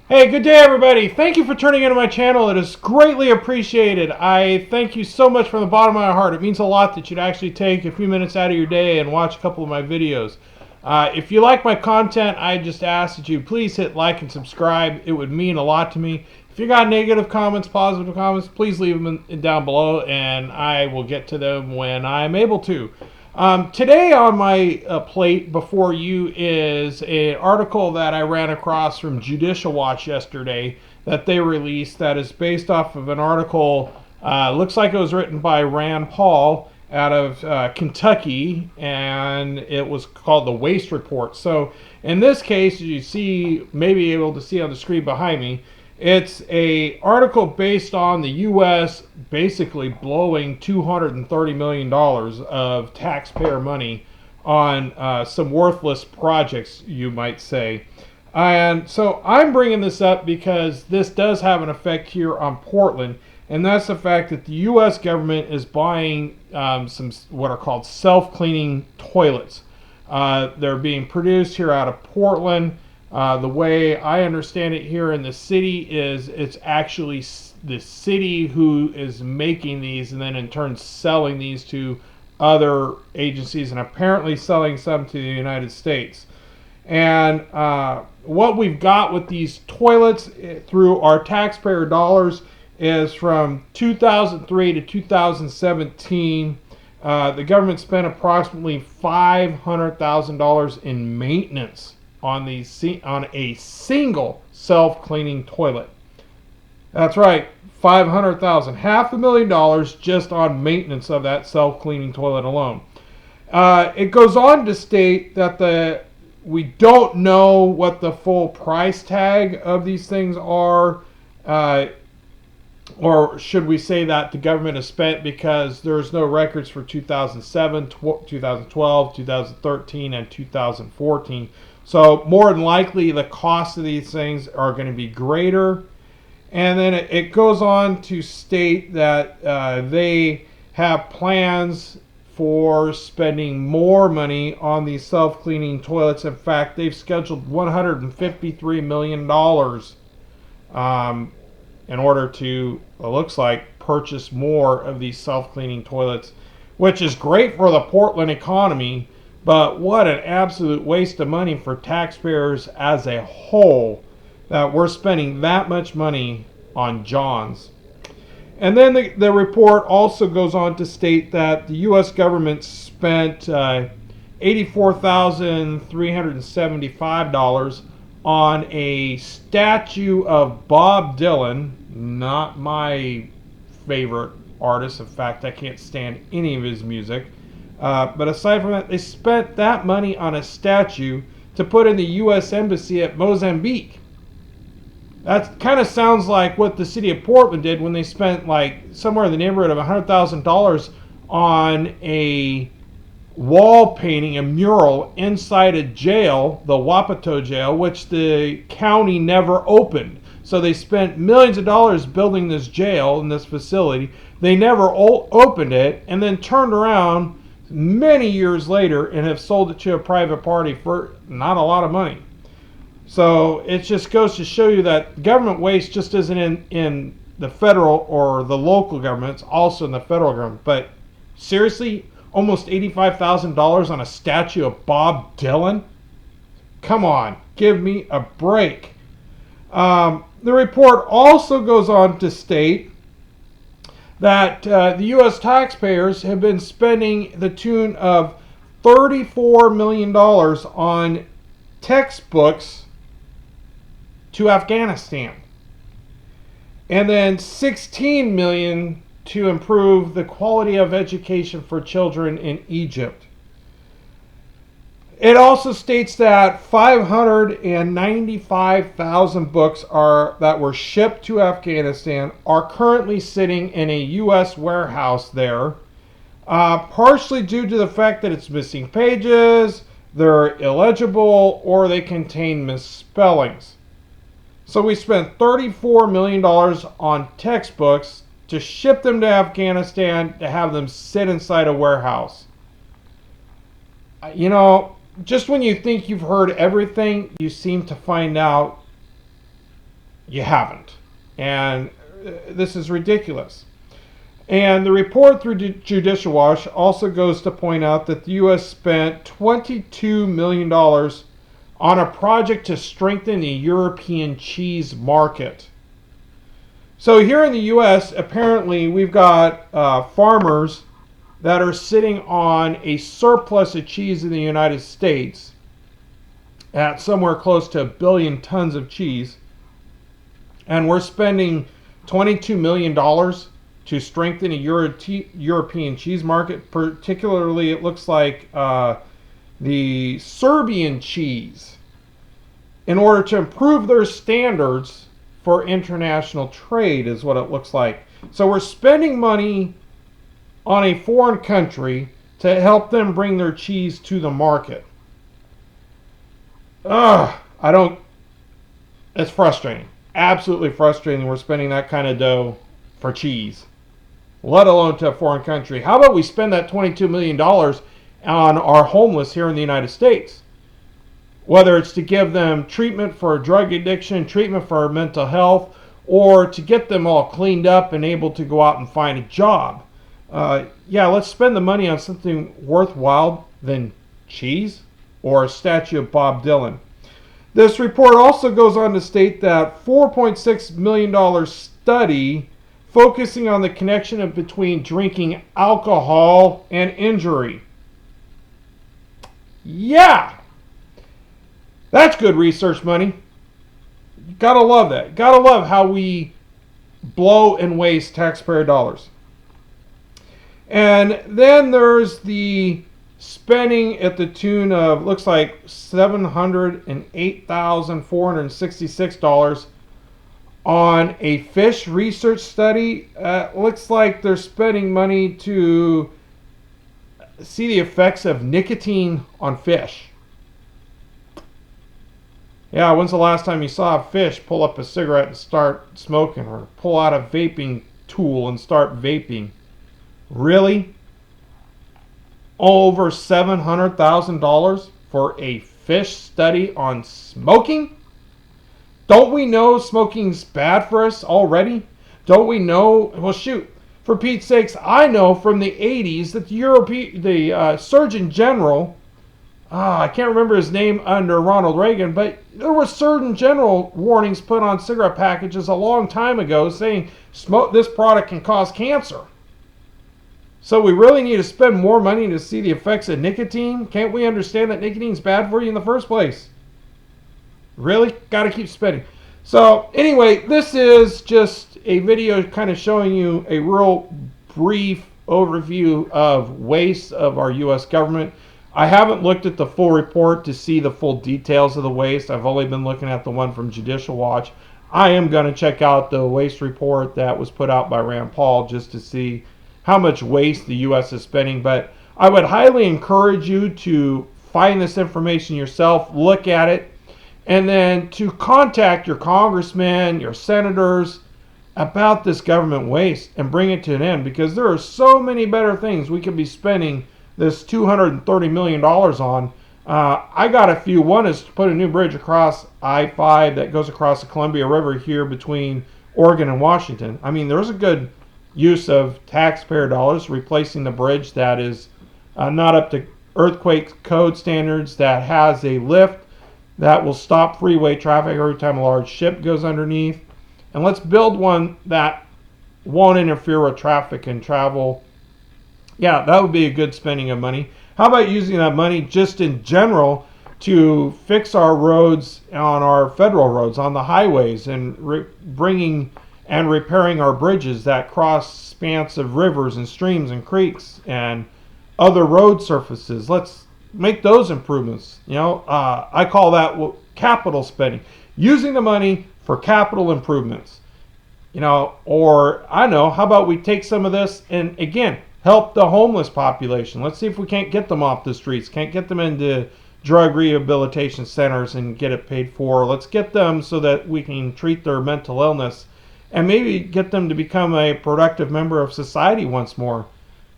Hey, good day, everybody. Thank you for turning into my channel. It is greatly appreciated. I thank you so much from the bottom of my heart. It means a lot that you'd actually take a few minutes out of your day and watch a couple of my videos. If you like my content, I just ask that you please hit like and subscribe. It would mean a lot to me. If you got negative comments, positive comments, please leave them down below, and I will get to them when I'm able to. Today on my plate before you is an article that I ran across from Judicial Watch yesterday that they released that is based off of an article, looks like it was written by Rand Paul out of Kentucky, and it was called the Waste Report. So in this case, as you see, maybe able to see on the screen behind me, it's a article based on the U.S. basically blowing $230 million of taxpayer money on some worthless projects, you might say. And so I'm bringing this up because this does have an effect here on Portland, and that's the fact that the U.S. government is buying some what are called self-cleaning toilets. They're being produced here out of Portland. The way I understand it here in the city is it's actually the city who is making these and then in turn selling these to other agencies and apparently selling some to the United States. And what we've got with these toilets through our taxpayer dollars is from 2003 to 2017. The government spent approximately $500,000 in maintenance on a single self-cleaning toilet. That's right, $500,000, $500,000 just on maintenance of that self-cleaning toilet alone. It goes on to state that we don't know what the full price tag of these things are, or should we say that the government has spent, because there's no records for 2007, 2012, 2013, and 2014. So more than likely the cost of these things are going to be greater. And then it goes on to state that they have plans for spending more money on these self-cleaning toilets. In fact, they've scheduled $153 million in order to, it looks like, purchase more of these self-cleaning toilets, which is great for the Portland economy. But what an absolute waste of money for taxpayers as a whole that we're spending that much money on Johns. And then the report also goes on to state that the U.S. government spent $84,375 on a statue of Bob Dylan, not my favorite artist. In fact, I can't stand any of his music. But aside from that, they spent that money on a statue to put in the U.S. Embassy at Mozambique. That kind of sounds like what the city of Portland did when they spent like somewhere in the neighborhood of $100,000 on a wall painting, a mural inside a jail, the Wapato jail, which the county never opened. So they spent millions of dollars building this jail and this facility. They never opened it, and then turned around many years later and have sold it to a private party for not a lot of money. So it just goes to show you that government waste just isn't in the federal or the local government, it's also in the federal government. But seriously, almost $85,000 on a statue of Bob Dylan? Come on, give me a break. The report also goes on to state that the U.S. taxpayers have been spending the tune of $34 million on textbooks to Afghanistan, and then $16 million to improve the quality of education for children in Egypt. It also states that 595,000 books that were shipped to Afghanistan are currently sitting in a U.S. warehouse there, partially due to the fact that it's missing pages, they're illegible, or they contain misspellings. So we spent $34 million on textbooks to ship them to Afghanistan to have them sit inside a warehouse. You know, just when you think you've heard everything, you seem to find out you haven't. And this is ridiculous. And the report through Judicial Watch also goes to point out that the U.S. spent $22 million on a project to strengthen the European cheese market. So here in the U.S., apparently we've got farmers that are sitting on a surplus of cheese in the United States at somewhere close to 1 billion tons of cheese. And we're spending $22 million to strengthen a European cheese market. Particularly, it looks like the Serbian cheese, in order to improve their standards for international trade, is what it looks like. So we're spending money on a foreign country to help them bring their cheese to the market. It's frustrating. Absolutely frustrating. We're spending that kind of dough for cheese, let alone to a foreign country. How about we spend that $22 million on our homeless here in the United States? Whether it's to give them treatment for drug addiction, treatment for mental health, or to get them all cleaned up and able to go out and find a job. Let's spend the money on something worthwhile than cheese or a statue of Bob Dylan. This report also goes on to state that $4.6 million study focusing on the connection between drinking alcohol and injury. Yeah, that's good research money. You gotta love that. Gotta love how we blow and waste taxpayer dollars. And then there's the spending at the tune of, looks like $708,466 on a fish research study. Looks like they're spending money to see the effects of nicotine on fish. Yeah, when's the last time you saw a fish pull up a cigarette and start smoking, or pull out a vaping tool and start vaping? Really? Over $700,000 for a fish study on smoking? Don't we know smoking's bad for us already? Don't we know? Well, shoot. For Pete's sakes, I know from the 80s that the Surgeon General, I can't remember his name under Ronald Reagan, but there were Surgeon General warnings put on cigarette packages a long time ago saying this product can cause cancer. So we really need to spend more money to see the effects of nicotine? Can't we understand that nicotine's bad for you in the first place? Really? Got to keep spending. So anyway, this is just a video kind of showing you a real brief overview of waste of our U.S. government. I haven't looked at the full report to see the full details of the waste. I've only been looking at the one from Judicial Watch. I am going to check out the waste report that was put out by Rand Paul just to see how much waste the U.S. is spending. But I would highly encourage you to find this information yourself, look at it, and then to contact your congressmen, your senators about this government waste and bring it to an end, because there are so many better things we could be spending this $230 million on. I got a few. One is to put a new bridge across I-5 that goes across the Columbia River here between Oregon and Washington. I mean, there's a good use of taxpayer dollars replacing the bridge that is not up to earthquake code standards, that has a lift that will stop freeway traffic every time a large ship goes underneath. And let's build one that won't interfere with traffic and travel. Yeah, that would be a good spending of money. How about using that money just in general to fix our roads on our federal roads, on the highways, and bringing and repairing our bridges that cross spans of rivers and streams and creeks and other road surfaces. Let's make those improvements. I call that capital spending. Using the money for capital improvements. Or how about we take some of this and, again, help the homeless population. Let's see if we can't get them off the streets, can't get them into drug rehabilitation centers and get it paid for. Let's get them so that we can treat their mental illness and maybe get them to become a productive member of society once more.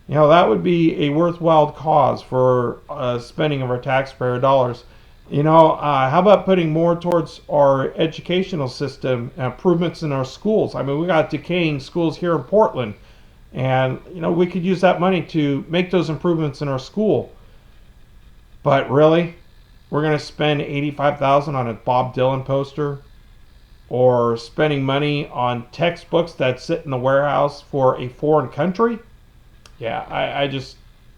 That would be a worthwhile cause for spending of our taxpayer dollars. How about putting more towards our educational system, improvements in our schools? I mean, we got decaying schools here in Portland, and we could use that money to make those improvements in our school. But really, we're going to spend 85,000 on a Bob Dylan poster, or spending money on textbooks that sit in the warehouse for a foreign country? Yeah,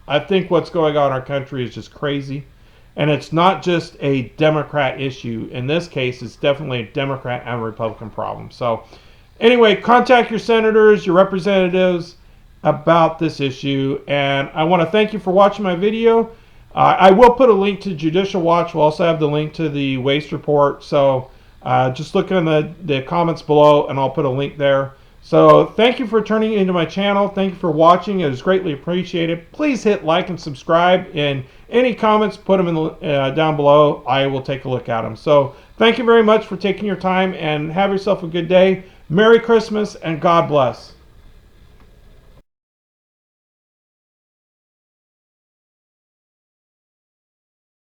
I think what's going on in our country is just crazy. And it's not just a Democrat issue. In this case, it's definitely a Democrat and Republican problem. So, anyway, contact your senators, your representatives about this issue. And I want to thank you for watching my video. I will put a link to Judicial Watch. We'll also have the link to the waste report. So, just look in the comments below, and I'll put a link there. So thank you for turning into my channel. Thank you for watching. It is greatly appreciated. Please hit like and subscribe. And any comments, put them in the, down below. I will take a look at them. So thank you very much for taking your time, and have yourself a good day. Merry Christmas and God bless.